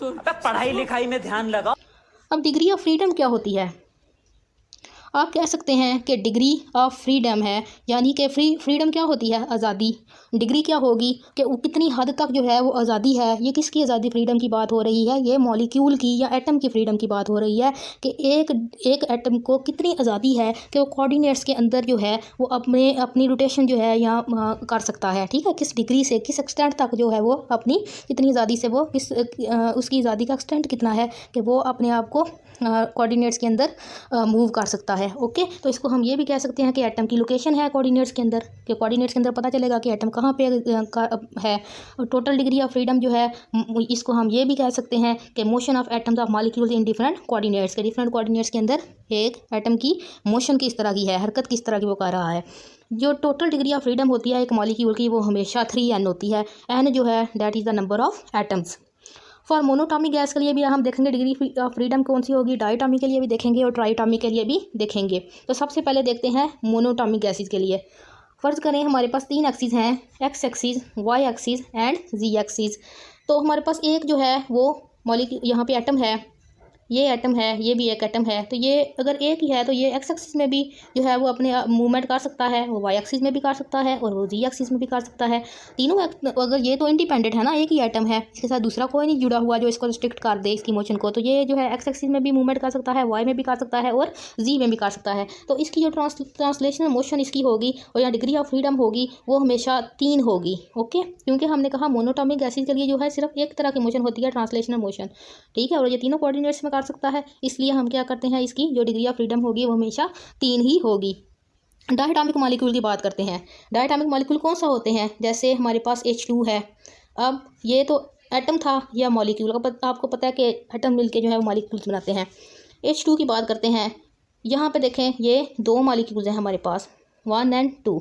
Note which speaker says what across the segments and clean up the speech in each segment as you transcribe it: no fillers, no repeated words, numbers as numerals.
Speaker 1: पढ़ाई लिखाई में ध्यान लगाओ।
Speaker 2: अब डिग्री ऑफ फ्रीडम क्या होती है? आप कह सकते हैं कि डिग्री ऑफ फ्रीडम है, यानी कि फ्रीडम क्या होती है? आज़ादी। डिग्री क्या होगी कि वो कितनी हद तक जो है वो आज़ादी है। ये किसकी आज़ादी फ्रीडम की बात हो रही है? ये मॉलिक्यूल की या एटम की फ्रीडम की बात हो रही है कि एक एटम को कितनी आज़ादी है कि वो कोऑर्डिनेट्स के अंदर जो है वो अपनी रोटेशन जो है या कर सकता है। ठीक है, किस डिग्री से किस एक्सटेंट तक जो है वो अपनी कितनी आज़ादी से वो उसकी आज़ादी का एक्सटेंट कितना है कि वो अपने आप को कोऑर्डिनेट्स के अंदर मूव कर सकता है। ओके, तो इसको हम ये भी कह सकते हैं कि एटम की लोकेशन है कोऑर्डिनेट्स के अंदर, कि कोऑर्डिनेट्स के अंदर पता चलेगा कि एटम कहाँ पे है। टोटल डिग्री ऑफ फ्रीडम जो है इसको हम ये भी कह सकते हैं कि motion of atoms of molecules in different coordinates, के डिफरेंट कोऑर्डिनेट्स के अंदर एक एटम की मोशन किस तरह की है, हरकत किस तरह की वो कर रहा है। जो टोटल डिग्री ऑफ फ्रीडम होती है एक मॉलिक्यूल की वो हमेशा 3n होती है। n जो है that is the number of atoms. For monoatomic gas के लिए भी हम देखेंगे डिग्री ऑफ फ्रीडम कौन सी होगी, डायटॉमिक के लिए भी देखेंगे और ट्राइटॉमिक के लिए भी देखेंगे। तो सबसे पहले देखते हैं मोनोटॉमिक गैसेस के लिए। फ़र्ज़ करें हमारे पास 3 एक्सिस हैं, X axis, Y axis and Z axis. तो हमारे पास एक जो है वो मॉलिक्यूल यहाँ पे एटम है, ये एटम है, ये भी एक एटम है। तो ये अगर एक ही है तो ये एक्स एक्सिस में भी जो है वो अपने मूवमेंट कर सकता है, वो वाई एक्सिस में भी कर सकता है और वो जी एक्सिस में भी कर सकता है। तीनों अगर ये तो इंडिपेंडेंट है ना, एक ही एटम है, इसके साथ दूसरा कोई नहीं जुड़ा हुआ जो इसको रिस्ट्रिक्ट कर दे इसकी मोशन को। तो ये जो है एक्स एक्सिस में भी मूवमेंट कर सकता है, वाई में भी कर सकता है और जी में भी कर सकता है। तो इसकी जो ट्रांसलेशनल मोशन इसकी होगी और या डिग्री ऑफ फ्रीडम होगी वो हमेशा 3 होगी। ओके, क्योंकि हमने कहा मोनोटॉमिक गैसेस के लिए जो है सिर्फ एक तरह की मोशन होती है, ट्रांसलेशनल मोशन। ठीक है, और ये तीनों कोऑर्डिनेट्स में कर सकता है, इसलिए हम क्या करते हैं इसकी जो डिग्री ऑफ फ्रीडम होगी वो हमेशा 3 ही होगी। डायटॉमिक मॉलिक्यूल की बात करते हैं। डायटॉमिक मॉलिक्यूल कौन सा होते हैं? जैसे हमारे पास H2 है। अब ये तो एटम था या मॉलिक्यूल, आपको पता है कि एटम मिलके जो है वो मॉलिक्यूल्स बनाते हैं। H2 की बात करते हैं। यहाँ पे देखें ये 2 मॉलिक्यूल्स हैं हमारे पास, 1 और 2।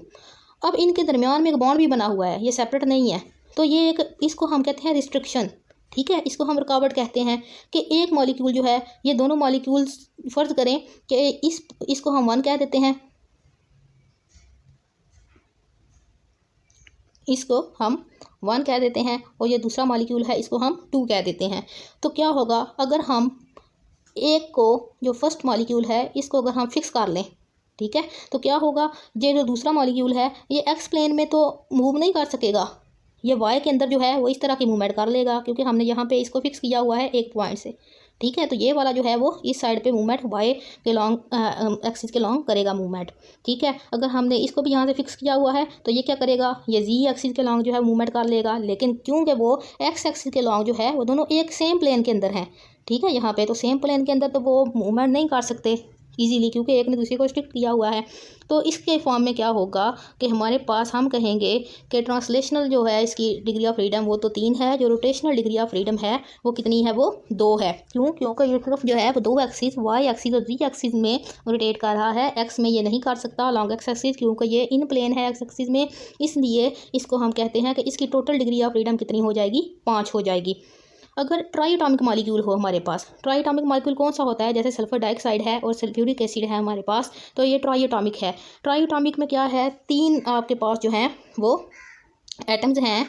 Speaker 2: अब इनके दरमियान में एक बॉन्ड भी बना हुआ है, ये सेपरेट नहीं है। तो ये एक इसको हम कहते हैं रिस्ट्रिक्शन। ठीक है, इसको हम रुकावट कहते हैं कि एक मॉलिक्यूल जो है ये दोनों मॉलिक्यूल्स फ़र्ज़ करें कि इसको हम 1 कह देते हैं, इसको हम 1 कह देते हैं और ये दूसरा मॉलिक्यूल है इसको हम 2 कह देते हैं। तो क्या होगा अगर हम एक को जो फर्स्ट मॉलिक्यूल है इसको अगर हम फिक्स कर लें, ठीक है, तो क्या होगा ये जो दूसरा मॉलिक्यूल है ये एक्स प्लेन में तो मूव नहीं कर सकेगा, ये वाई के अंदर जो है वो इस तरह की मूवमेंट कर लेगा क्योंकि हमने यहाँ पे इसको फिक्स किया हुआ है एक पॉइंट से। ठीक है, तो ये वाला जो है वो इस साइड पे मूवमेंट वाई के लॉन्ग एक्सिस के लॉन्ग करेगा मूवमेंट। ठीक है, अगर हमने इसको भी यहाँ से फिक्स किया हुआ है तो ये क्या करेगा, ये जी एक्सिस के लॉन्ग जो है मूवमेंट कर लेगा। लेकिन क्योंकि वो एक्स एक्सिस के लॉन्ग जो है वो दोनों एक सेम प्लेन के अंदर हैं, ठीक है, यहाँ पे तो सेम प्लेन के अंदर तो वो मूवमेंट नहीं कर सकते इजीली क्योंकि एक ने दूसरे को स्ट्रिक्ट किया हुआ है। तो इसके फॉर्म में क्या होगा कि हमारे पास हम कहेंगे कि ट्रांसलेशनल जो है इसकी डिग्री ऑफ फ्रीडम वो तो 3 है, जो रोटेशनल डिग्री ऑफ फ्रीडम है वो कितनी है, वो 2 है। क्योंकि ये सिर्फ जो है वो 2 एक्सिस वाई एक्सिस और जी एक्सिस में रोटेट कर रहा है, एक्स में ये नहीं कर सकता लॉन्ग एक्स एक्सिस क्योंकि ये इन प्लेन है एक्स एक्सिस में। इसलिए इसको हम कहते हैं कि इसकी टोटल डिग्री ऑफ फ्रीडम कितनी हो जाएगी, 5 हो जाएगी। अगर ट्राइटॉमिक मॉलिक्यूल हो हमारे पास, ट्राइटॉमिक मॉलिक्यूल कौन सा होता है, जैसे सल्फर डाइऑक्साइड है और सल्फ्यूरिक एसिड है हमारे पास, तो ये ट्राइटॉमिक है। ट्राइटॉमिक में क्या है, 3 आपके पास जो हैं वो एटम्स हैं।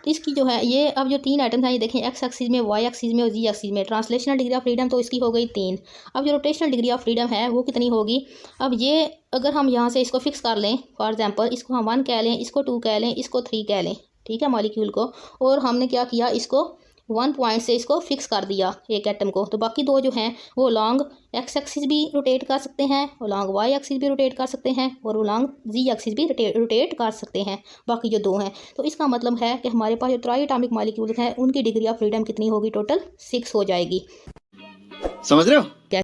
Speaker 2: इसकी जो है ये अब जो 3 एटम्स हैं ये देखें एक्स एक्सिस में, वाई एक्सिस में और जी एक्सिस में। ट्रांसलेशनल डिग्री ऑफ फ्रीडम तो इसकी हो गई 3। अब जो रोटेशनल डिग्री ऑफ फ्रीडम है वो कितनी होगी, अब ये अगर हम यहाँ से इसको फिक्स कर लें, फॉर एग्जांपल इसको हम 1 कह लें, इसको 2 कह लें, इसको 3 कह लें, ठीक है मॉलिक्यूल को, और हमने क्या किया इसको 1 पॉइंट से इसको फिक्स कर दिया एक एटम को, तो बाकी 2 जो हैं वो लॉन्ग एक्स एक्सिस भी रोटेट कर सकते हैं और लॉन्ग वाई एक्सिस भी रोटेट कर सकते हैं और वो लॉन्ग जी एक्सिस भी रोटेट कर सकते हैं, बाकी जो 2 हैं। तो इसका मतलब है कि हमारे पास जो ट्राइटॉमिक मॉलिक्यूल्स हैं उनकी डिग्री ऑफ फ्रीडम कितनी होगी, टोटल 6 हो जाएगी।
Speaker 3: समझ रहे हो?